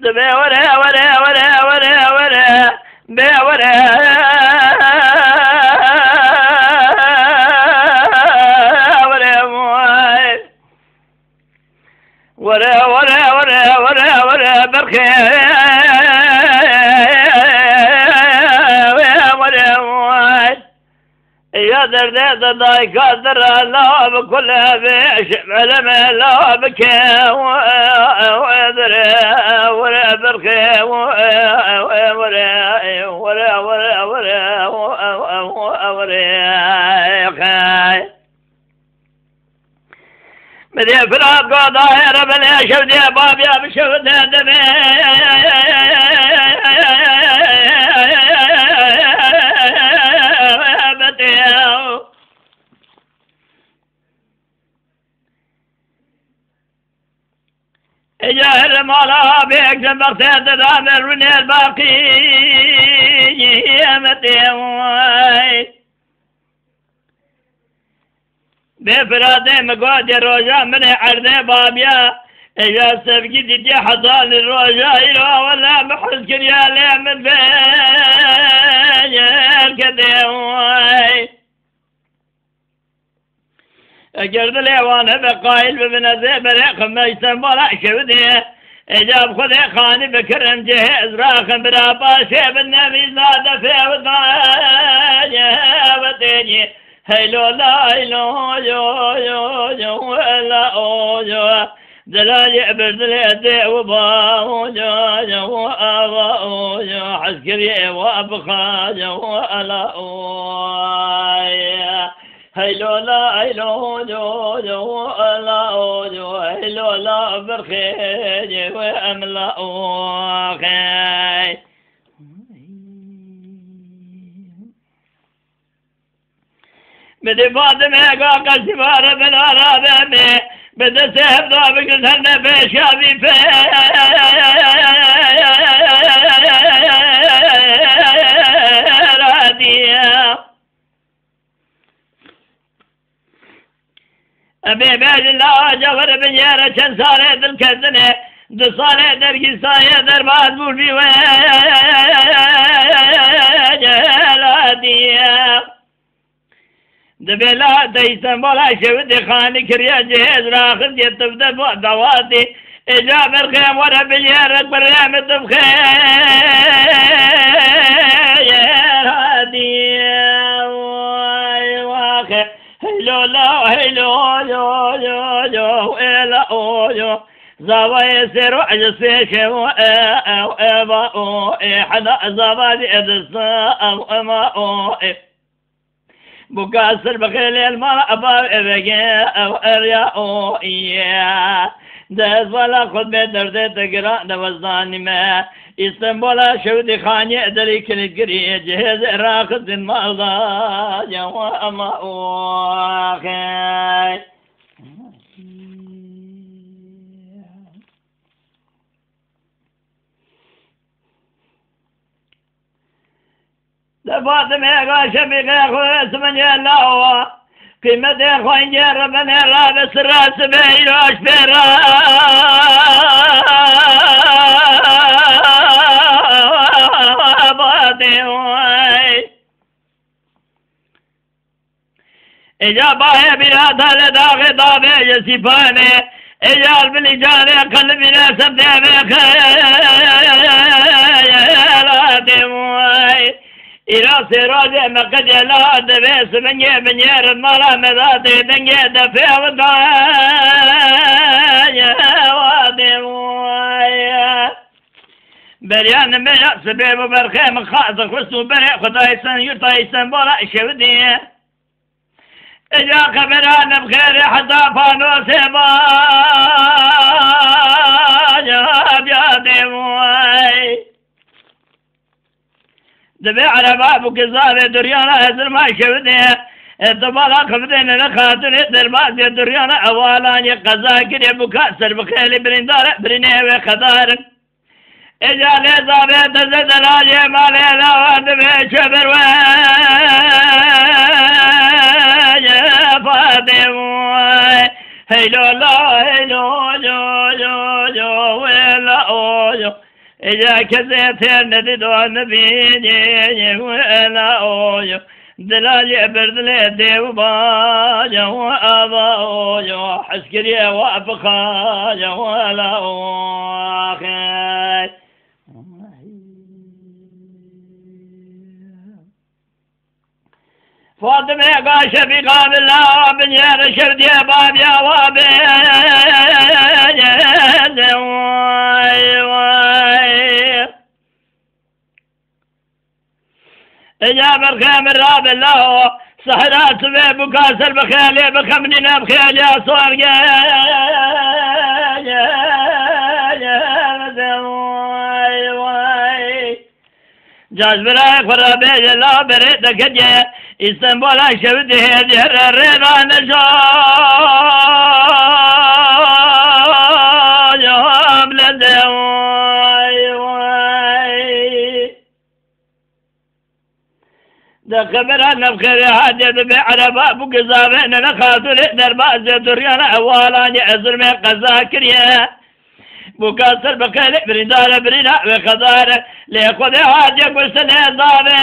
دبي ورا ورا ورا ورا ورا بي ورا ورا موي ورا ورا ورا ورا ورا برخي ورا موي يا درد ضاي قدر لا بكل بيش علم لا بكي وذر ورا برخي ورا ورا ورا ورا ورا مدي فراق ظاهر بلا شفدي باب يا بشفد دمي جاهل مالا بيك جنبرتين تدامر من الباقي يا متي بفرادي مقعد الرجاء من عرضي بابيا إذا سبقي تجي حصال الرجاء إلا ولا محس كريالي من فين كدي أجرد لي وانا بقايل ببنزي بريق ما يسمى شودي إجاب خذي خاني بكرم جهز راخم براباشي بالنبي زاد في وطايا هيلو لا هيلو يو يو يو لا او يو دلاجي بردلي وبا يو يو ابا يو عسكري وابخا يو لا او هيلو لا هيلو يو يو لا او يو هيلو لا برخي واملا او خي بدي فاطمة قاقا سفارة بالعرابة مي بدي سيف ضابق سنة بشابي في رادية أبي بعد الله جفر بنيارة شن صالة الكزنة دو صالة درقي صاية دربات بولبي رادية دبلا ديسن بولا شود خاني كريا جهز راخر دي تبدا دواتي اجاب الخيم ورا بجيرك بريام تبخير هادي واخي هيلو لا هيلو يو يو يو إلا أو يو زاوا يسير وعجسي شو أو إبا أو حدا زاوا دي إدسا أو إما أو بكاسر بخيل المال أبا إبقى أو أريا أو إياه دز ولا خد بدرد تقرأ دوزاني ما إسطنبولا شودي خاني أدري كنت قري جهز راخد المالضا جوا أما أوخي فاطمة غاشة بغير ثمانية الله قيمة خوين جربنا رابس الراس بيروش برا إجابة بلاد لداغ ضابع يسيفاني إجال بالإجالة قلبنا سبدأ بخيالات موي إلى سراج مقد لا دبس بني بنير المرا مذاتي دنجي دفع ودايا وادي موي بريان بيا سبيب برخيم خاصة خصو بري خدايسن يرطايسن بولا شودي إجا خبران بخير حتى فانوسي بايا بيادي موي دبي على بابك الزاري دريانا هزر ما شودي الدبالا خفدين لخاتني دربات دريانا أولاني قزاكري بكاسر بخيلي برندار برنيوي خدار إجا لي زابي تزد راجي مالي لا دبي شبر ويا فاطمة هيلو لا هيلو جو جو جو ويلا أو جو إذا كزيتين ندون بيني ولا أويو دلالي بردلي وبايا وأضايو حسكري وأفخايا ولا أخي فاطمة قاشة في قابل الله بن يا رشد يا باب يا وابي إجاب الخيم الراب الله سحرات بكاسر بخيالي بخمننا بخيال يا صور جاز براي خرابي لا بريد كجي اسطنبول شفت هذه الرضا نجاة ده خبرنا بخير حاجة بعربة بقزابين نخاطر درباز دريانا أولا يعزر من قزاكريا بكاسر بخير بريدار برينا وخضار ليخذ حاجة قسل ضابي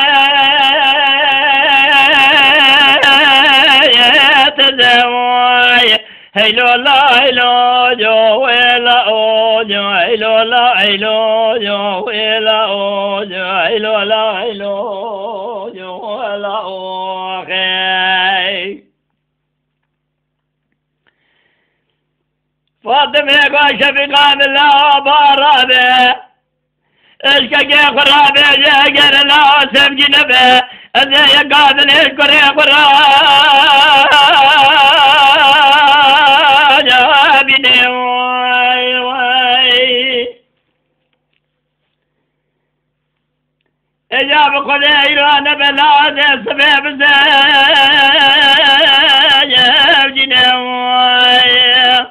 يتزوي هيلو لا هيلو جو ويلا اوجو هيلو لا هيلو جو ويلا اوجو هيلو لا هيلو جو ويلا اوخي فاطمة قاشة في قام الله بارابي اشكا خرابي جاقر الله سمجي نبي اذا يقاذن اشكر يا جابني واي واي اجاب خذي انا بلا سبب جابني واي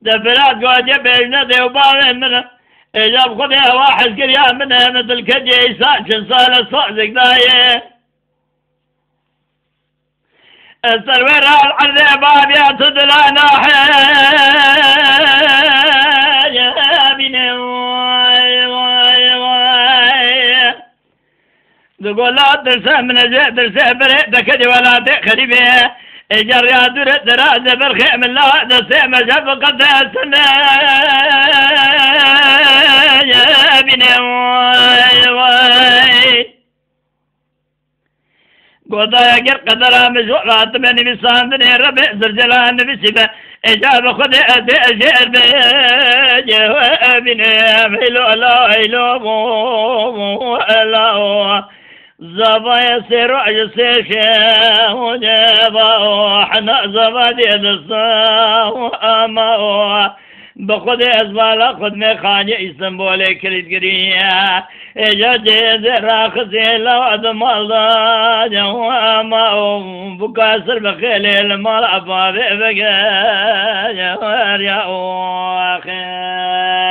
دبرات قاجة بيجنا ديوبان منه اجاب خذي واحد كريا منه مثل كجي ساكن صال صعدك دايه السرور العرض باب يعتد لنا يا بني تقول لا ترسى من زيد ترسى بريدك ولا تخري بها اجر يا دراسة بالخيم لا ترسى مجاب قد السنة يا بني قضايا قر قدرها مزورات من بساندني ربع زرجلان بسبا إجابة خذ أجير بجوابني هيلو لا هيلو مو لا زبا يسير عجسي شيخ وجابا حنا زبا ديد الصاو أما بخود ازبالا خود میں خاني اسطنبول كريت قرية اجا جيز راخزي لوعد مالدا جواما بكاسر بخيلي المال عبابي بقى جوار يا اخي